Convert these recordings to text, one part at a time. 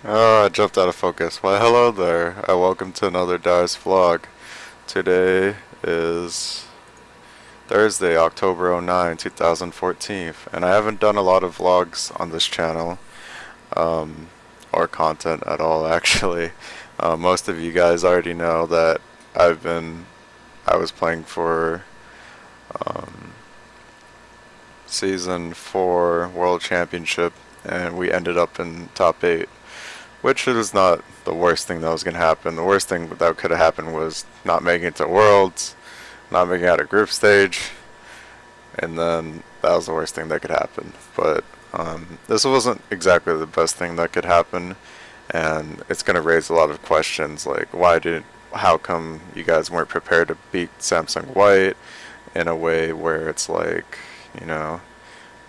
Oh, I jumped out of focus. Well, hello there. Welcome to another Dyrus vlog. Today is Thursday, October 9, 2014, and I haven't done a lot of vlogs on this channel, um, or content at all, actually. Most of you guys already know that I've been, I was playing for um, Season 4 World Championship, and we ended up in top 8. Which is not the worst thing that was going to happen. The worst thing that could have happened was not making it to Worlds, not making it out of group stage, and then that was the worst thing that could happen. But this wasn't exactly the best thing that could happen, and it's going to raise a lot of questions like how come you guys weren't prepared to beat Samsung White in a way where it's like, you know,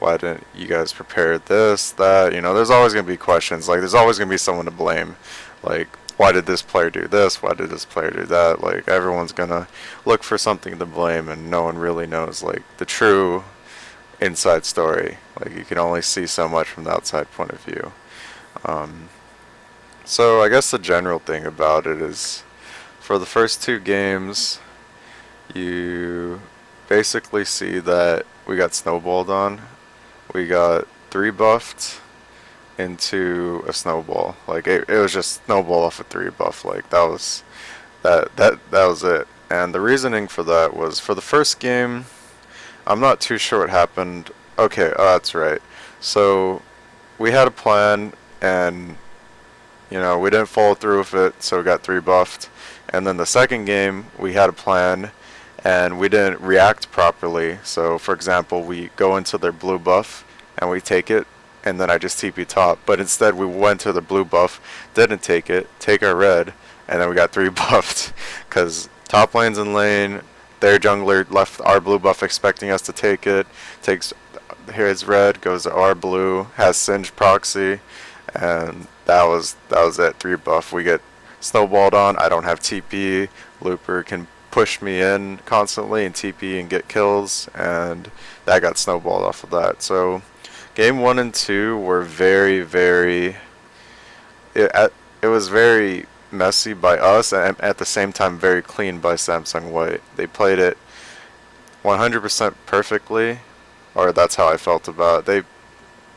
why didn't you guys prepare this, that? There's always going to be questions. Like, there's always going to be someone to blame. Like, why did this player do this? Why did this player do that? Like, everyone's going to look for something to blame, and no one really knows, like, the true inside story. Like, you can only see so much from the outside point of view. Um, so, I guess the general thing about it is, for the first two games, you basically see that we got snowballed on. We got 3 buffed into a snowball. Like it was just snowball off a 3 buff. Like that was it. And the reasoning for that was for the first game, I'm not too sure what happened. Okay, that's right. So we had a plan and we didn't follow through with it, so we got 3 buffed. And then the second game, we had a plan and we didn't react properly. So for example, we go into their blue buff and we take it, and then I just TP top. But instead we went to the blue buff, didn't take it, take our red, and then we got 3 buffed. Because top lane's in lane, their jungler left our blue buff expecting us to take it, takes his red, goes to our blue, has Singe proxy, and that was it, 3 buff. We get snowballed on, I don't have TP, Looper can push me in constantly and TP and get kills, and that got snowballed off of that. So game 1 and 2 were very, very, it was very messy by us, and at the same time very clean by Samsung White. They played it 100% perfectly, or that's how I felt about it.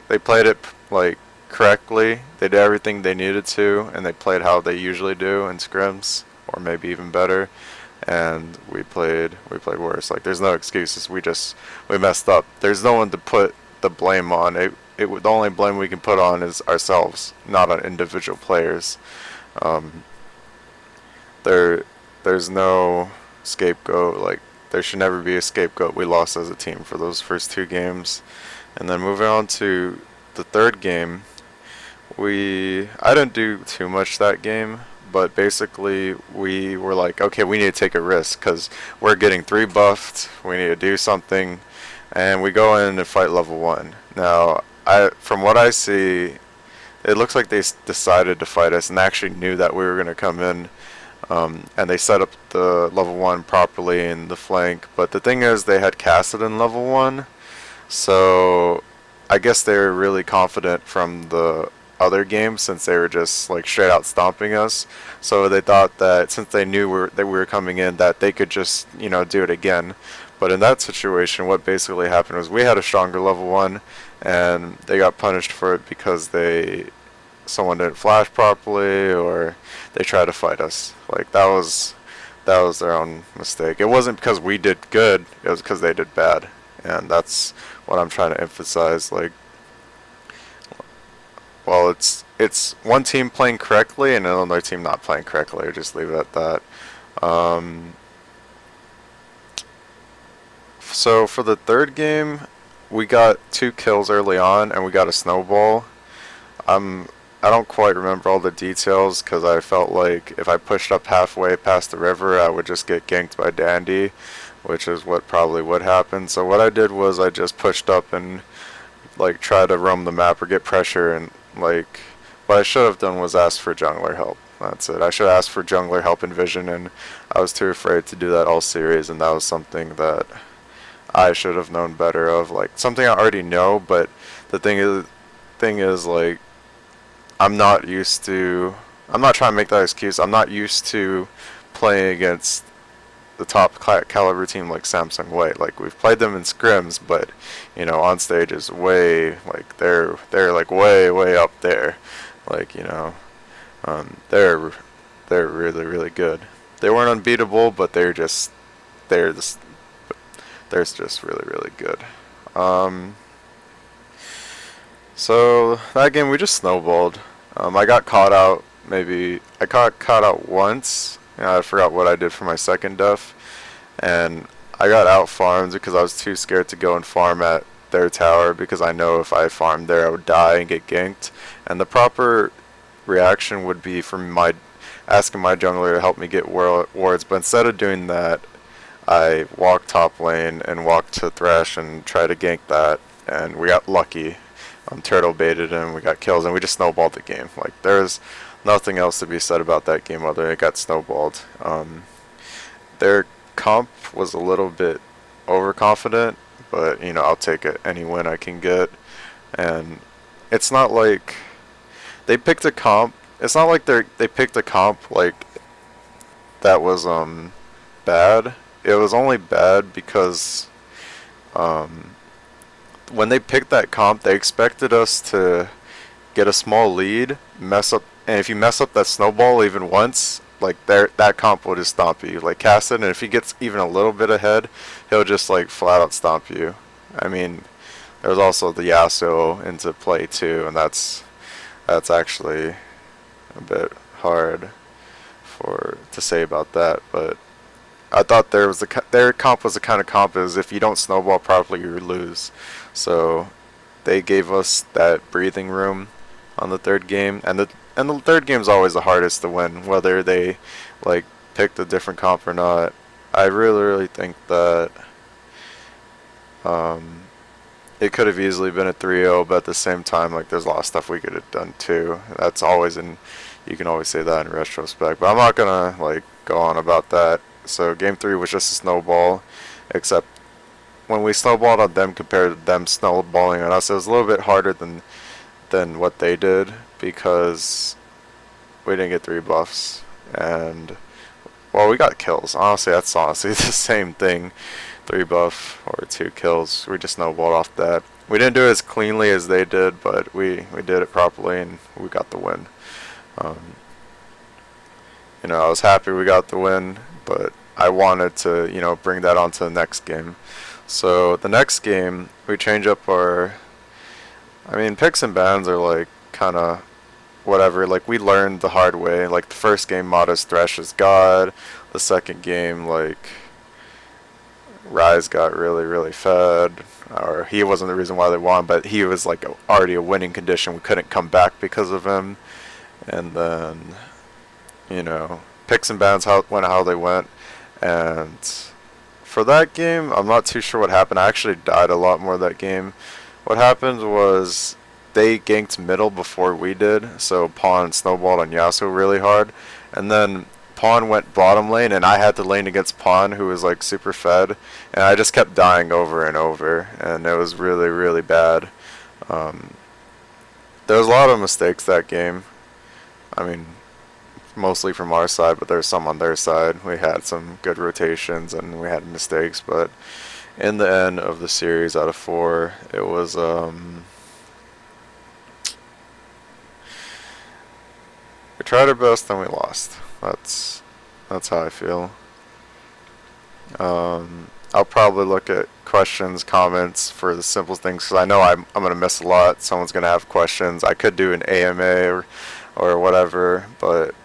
They played it like correctly. They did everything they needed to, and they played how they usually do in scrims, or maybe even better. And we played worse. Like there's no excuses. We messed up. There's no one to put the blame on. The only blame we can put on is ourselves, not on individual players. Um, there's no scapegoat. Like there should never be a scapegoat. We lost as a team for those first 2 games, and then moving on to the third game, I didn't do too much that game, but basically we were like, okay, we need to take a risk because we're getting 3 buffed. We need to do something, and we go in and fight level 1. Now, from what I see, it looks like they decided to fight us and actually knew that we were going to come in, and they set up the level 1 properly in the flank. But the thing is, they had casted in level 1, so I guess they were really confident from the other games since they were just like straight out stomping us. So they thought that since they knew that we were coming in, that they could just do it again. But in that situation, what basically happened was we had a stronger level 1, and they got punished for it because someone didn't flash properly, or they tried to fight us. Like that was their own mistake. It wasn't because we did good, it was because they did bad. And that's what I'm trying to emphasize. Like, well, it's one team playing correctly and another team not playing correctly. Or just leave it at that. Um, so for the third game, we got 2 kills early on, and we got a snowball. I don't quite remember all the details because I felt like if I pushed up halfway past the river, I would just get ganked by Dandy, which is what probably would happen. So what I did was I just pushed up and like try to roam the map or get pressure, and like what I should have done was ask for jungler help. That's it. I should ask for jungler help in Vision, and I was too afraid to do that all series, and that was something that I should have known better of. Like something I already know, but the thing is like I'm not used to. I'm not trying to make that excuse. I'm not used to playing against the top caliber team like Samsung White. Like we've played them in scrims, but on stage is way like they're like way up there. Like they're really good. They weren't unbeatable, but they're just they're just really good. Um, so that game we just snowballed. I got caught out. Maybe I got caught out once. I forgot what I did for my second death, and I got out farmed because I was too scared to go and farm at their tower because I know if I farmed there I would die and get ganked. And the proper reaction would be for my asking my jungler to help me get wards, but instead of doing that, I walked top lane and walked to Thresh and tried to gank that, and we got lucky. Turtle baited him, we got kills, and we just snowballed the game. Like there's nothing else to be said about that game other than it got snowballed. Their comp was a little bit overconfident, but I'll take it any win I can get. And it's not like they picked a comp. It's not like they picked a comp like that was bad. It was only bad because when they picked that comp, they expected us to get a small lead, mess up, and if you mess up that snowball even once, like that comp will just stomp you. Like cast it, and if he gets even a little bit ahead, he'll just like flat out stomp you. I mean, there's also the Yasuo into play too, and that's actually a bit hard to say about that. But I thought their comp was the kind of comp is if you don't snowball properly, you lose. So they gave us that breathing room on the third game, and the third game is always the hardest to win, whether they like picked a different comp or not. I really think that it could have easily been a 3-0, but at the same time, like there's a lot of stuff we could have done too. That's always you can always say that in retrospect, but I'm not gonna like go on about that. So game 3 was just a snowball, except when we snowballed on them compared to them snowballing on us, it was a little bit harder than what they did because we didn't get 3 buffs, and well, we got kills. That's honestly the same thing. 3 buff or 2 kills. We just snowballed off that. We didn't do it as cleanly as they did, but we did it properly and we got the win. I was happy we got the win, but I wanted to, bring that on to the next game. So the next game, we change up our. Picks and bans are like kind of whatever. Like we learned the hard way. Like the first game, Mata's Thresh is God. The second game, like Rise got really fed, or he wasn't the reason why they won, but he was like already a winning condition. We couldn't come back because of him, and then picks and bans went how they went, and for that game, I'm not too sure what happened. I actually died a lot more that game. What happened was they ganked middle before we did, so Pawn snowballed on Yasuo really hard, and then Pawn went bottom lane, and I had to lane against Pawn, who was like super fed, and I just kept dying over and over, and it was really bad. There was a lot of mistakes that game. Mostly from our side, but there's some on their side. We had some good rotations and we had mistakes, but in the end of the series out of 4, it was we tried our best and we lost. That's how I feel. I'll probably look at questions, comments for the simple things because I know I'm gonna miss a lot. Someone's gonna have questions. I could do an AMA or whatever, but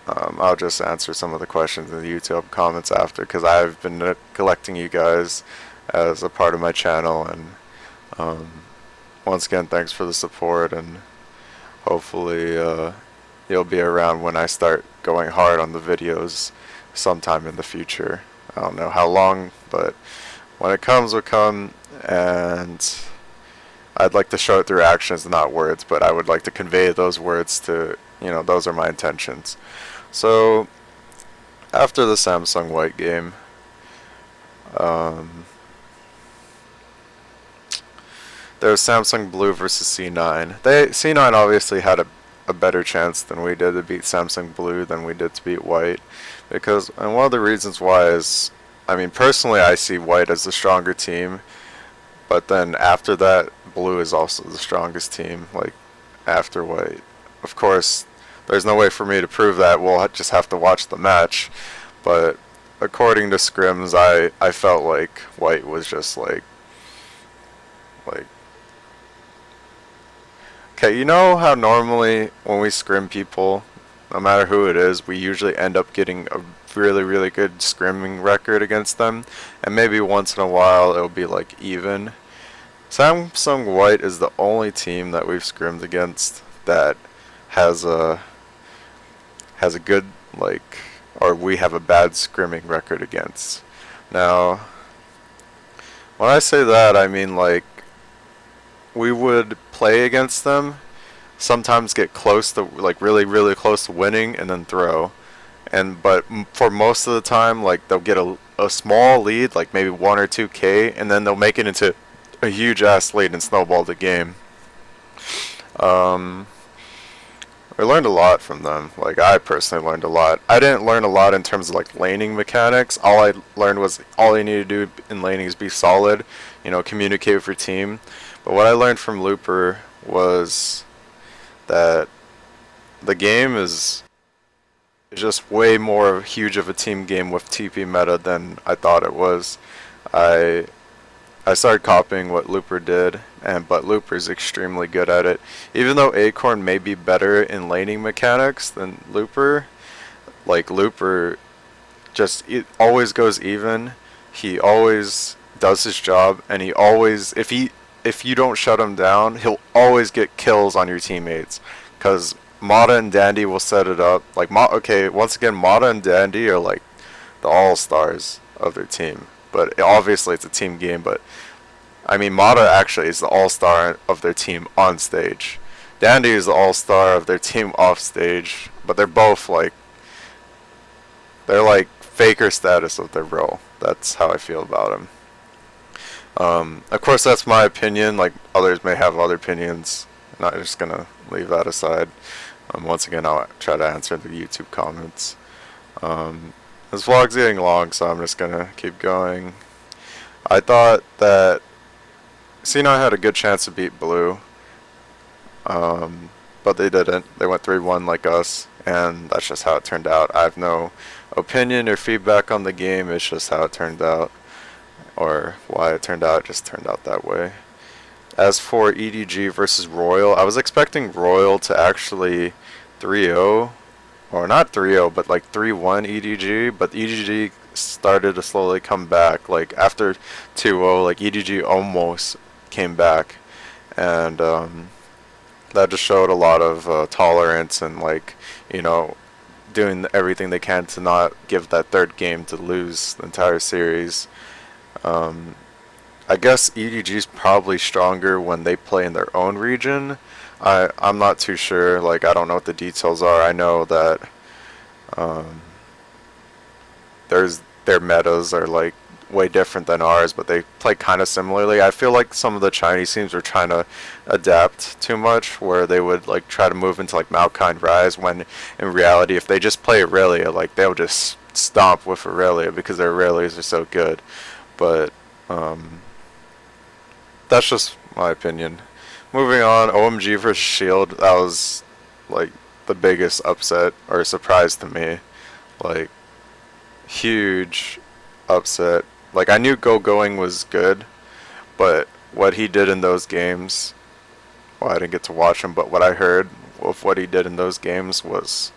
I'll just answer some of the questions in the YouTube comments after because I've been collecting you guys as a part of my channel, and once again, thanks for the support, and hopefully you'll be around when I start going hard on the videos sometime in the future. I don't know how long, but when it comes, it'll come, and I'd like to show it through actions, not words, but I would like to convey those words to, those are my intentions. So, after the Samsung White game, there was Samsung Blue versus C9. C9 obviously had a better chance than we did to beat Samsung Blue than we did to beat White. And one of the reasons why is, I mean, personally, I see White as the stronger team, but then after that, Blue is also the strongest team, like, after White. Of course, there's no way for me to prove that. We'll just have to watch the match. But according to scrims, I felt like White was just like, okay, you know how normally when we scrim people, no matter who it is, we usually end up getting a really, really good scrimming record against them, and maybe once in a while it'll be like even. Samsung White is the only team that we've scrimmed against that has a good, like, or we have a bad scrimming record against. Now, when I say that, I mean like we would play against them, sometimes get close to, like, really, really close to winning and then throw. But for most of the time, like, they'll get a small lead, like maybe 1 or 2K, and then they'll make it into a huge ass lead and snowball the game. We learned a lot from them. Like, I personally learned a lot. I didn't learn a lot in terms of like laning mechanics. All I learned was all you need to do in laning is be solid, communicate with your team. But what I learned from Looper was that the game is just way more huge of a team game with TP meta than I thought it was. I started copying what Looper did, but Looper's extremely good at it. Even though Acorn may be better in laning mechanics than Looper, like Looper always goes even. He always does his job, and he always, if you don't shut him down, he'll always get kills on your teammates. Because Mata and Dandy will set it up. Like, once again, Mata and Dandy are like the all-stars of their team. But obviously it's a team game, but I mean, Mata actually is the all-star of their team on stage. Dandy is the all-star of their team off stage, but they're both they're like faker status of their role. That's how I feel about them. Of course, that's my opinion. Like, others may have other opinions. I'm not just gonna leave that aside. Once again, I'll try to answer the YouTube comments. This vlog's getting long, so I'm just gonna keep going. I thought that Cena had a good chance to beat Blue, but they didn't. They went 3-1 like us, and that's just how it turned out. I have no opinion or feedback on the game. It's just how it turned out, or why it turned out. It just turned out that way. As for EDG versus Royal, I was expecting Royal to actually 3-0, or not 3-0, but like 3-1 EDG, but EDG started to slowly come back. Like, after 2-0, like, EDG almost came back, and that just showed a lot of tolerance and, like, doing everything they can to not give that third game to lose the entire series. I guess EDG's probably stronger when they play in their own region. I'm not too sure. Like, I don't know what the details are. I know that their metas are like way different than ours, but they play kind of similarly. I feel like some of the Chinese teams are trying to adapt too much, where they would like try to move into like Maokai and Rise, when in reality, if they just play Aurelia, like, they'll just stomp with Aurelia because their Aurelias are so good. But that's just my opinion. Moving on, OMG versus Shield. That was like the biggest upset or surprise to me. Like, huge upset. Like, I knew Going was good, but what he did in those games, well, I didn't get to watch him, but what I heard of what he did in those games was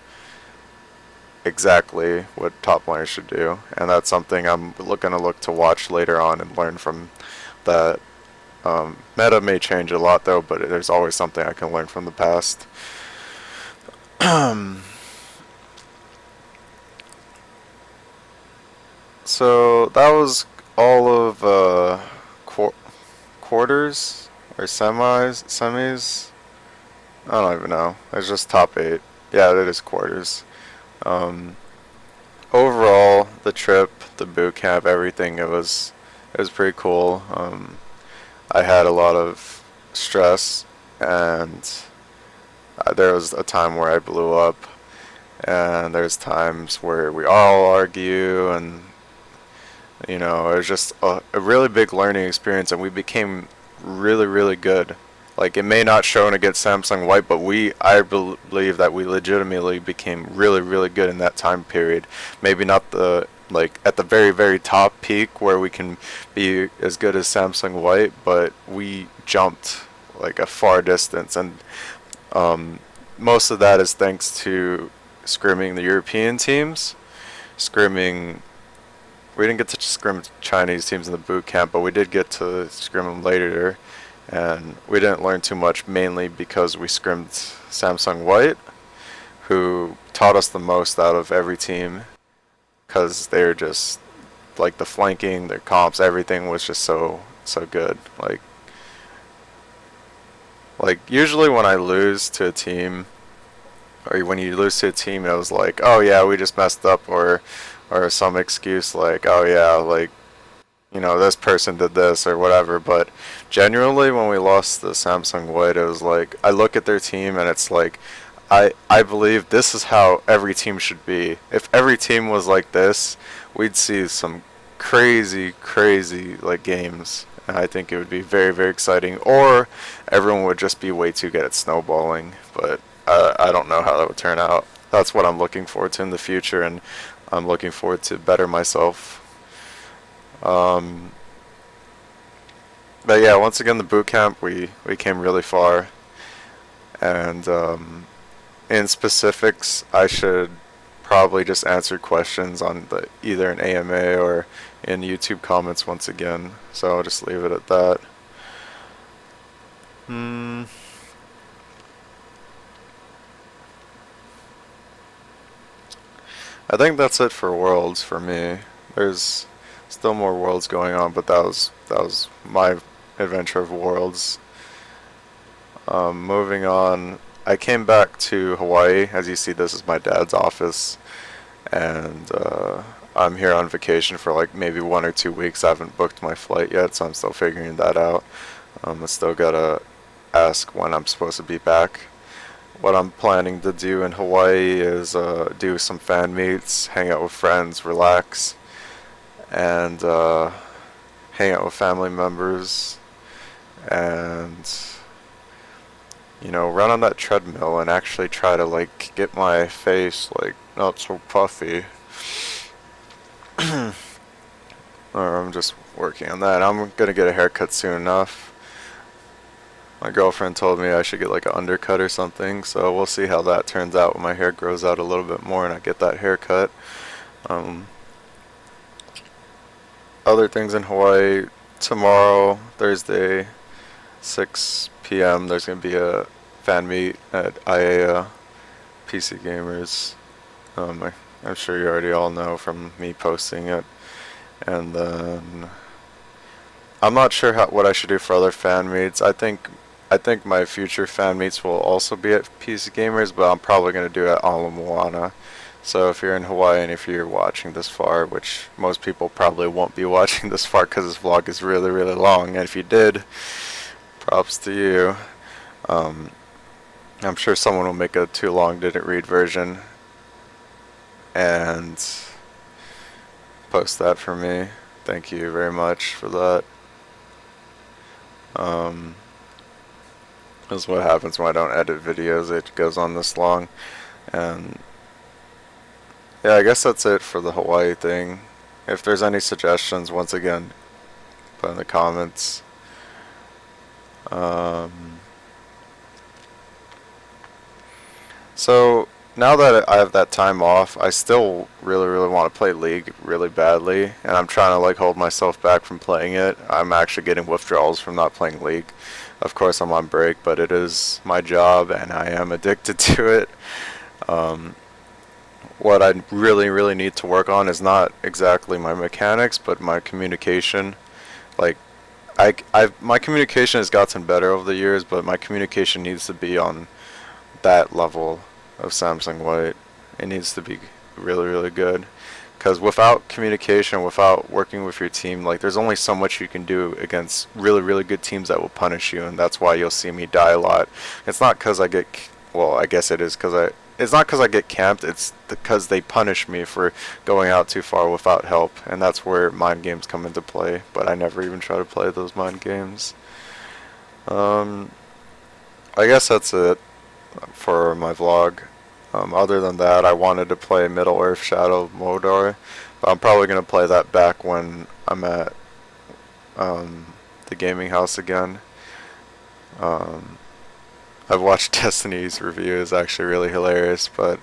exactly what top laners should do, and that's something I'm gonna look to watch later on and learn from that. Meta may change a lot though, but there's always something I can learn from the past. So that was all of quarters or semis. I don't even know. It's just top 8. Yeah, it is quarters. Overall, the trip, the boot camp, everything, it was pretty cool. I had a lot of stress, and There was a time where I blew up, and there's times where we all argue, and it was just a really big learning experience, and we became really, really good. Like, it may not show against Samsung White, but I believe that we legitimately became really, really good in that time period. Maybe not like at the very, very top peak where we can be as good as Samsung White, but we jumped like a far distance, and most of that is thanks to scrimming the European teams, scrimming. We didn't get to scrim Chinese teams in the boot camp, but we did get to scrim them later, and we didn't learn too much, mainly because we scrimmed Samsung White, who taught us the most out of every team, because they're just like the flanking, their comps, everything was just so good. Like usually when I lose to a team, or when you lose to a team, it was like, oh yeah, we just messed up, or some excuse like, oh yeah, like, this person did this or whatever. But genuinely, when we lost the Samsung White, it was like, I look at their team and it's like, I believe this is how every team should be. If every team was like this, we'd see some crazy, crazy like games. And I think it would be very, very exciting. Or everyone would just be way too good at snowballing. But I don't know how that would turn out. That's what I'm looking forward to in the future, and I'm looking forward to better myself. But yeah, once again, the boot camp, we came really far. And in specifics, I should probably just answer questions on either an AMA or in YouTube comments once again. So I'll just leave it at that. I think that's it for Worlds for me. There's still more Worlds going on, but that was my adventure of Worlds. Moving on, I came back to Hawaii. As you see, this is my dad's office, and I'm here on vacation for like maybe 1 or 2 weeks. I haven't booked my flight yet, so I'm still figuring that out. I still gotta ask when I'm supposed to be back. What I'm planning to do in Hawaii is do some fan meets, hang out with friends, relax, and hang out with family members, and run on that treadmill and actually try to like get my face like not so puffy. Or I'm just working on that. I'm gonna get a haircut soon enough. My girlfriend told me I should get like an undercut or something, so we'll see how that turns out when my hair grows out a little bit more and I get that haircut. Other things in Hawaii, tomorrow, Thursday, 6 p.m. there's going to be a fan meet at IAEA PC Gamers. I'm sure you already all know from me posting it. And then I'm not sure what I should do for other fan meets. I think my future fan meets will also be at PC Gamers, but I'm probably going to do it at Ala Moana. So if you're in Hawaii and if you're watching this far, which most people probably won't be watching this far because this vlog is really, really long, and if you did, props to you. I'm sure someone will make a too long didn't read version and post that for me. Thank you very much for that. This is what happens when I don't edit videos. It goes on this long. And yeah, I guess that's it for the Hawaii thing. If there's any suggestions, once again, put in the comments. So now that I have that time off, I still really, really want to play League really badly, and I'm trying to like hold myself back from playing it. I'm actually getting withdrawals from not playing League. Of course, I'm on break, but it is my job, and I am addicted to it. What I really, really need to work on is not exactly my mechanics, but my communication. Like, my communication has gotten better over the years, but my communication needs to be on that level of Samsung White. It needs to be really, really good. Because without communication, without working with your team, like, there's only so much you can do against really, really good teams that will punish you, and that's why you'll see me die a lot. It's not because I get well, I guess it is because it's not because I get camped, it's because they punish me for going out too far without help, and that's where mind games come into play, but I never even try to play those mind games. Um, I guess that's it for my vlog. Other than that, I wanted to play Middle Earth Shadow of Mordor, but I'm probably going to play that back when I'm at the gaming house again. Um, I've watched Destiny's review, it's actually really hilarious, but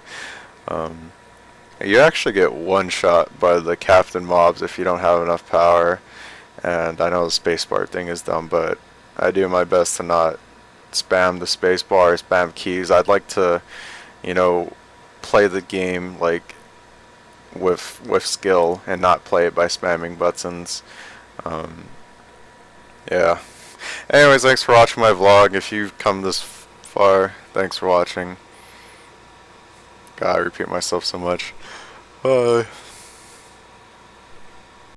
um, you actually get one shot by the captain mobs if you don't have enough power, and I know the spacebar thing is dumb, but I do my best to not spam the spacebar, spam keys. I'd like to, you know, play the game like with skill and not play it by spamming buttons. Um, yeah. Anyways, thanks for watching my vlog. If you've come this far, thanks for watching. God, I repeat myself so much. Bye.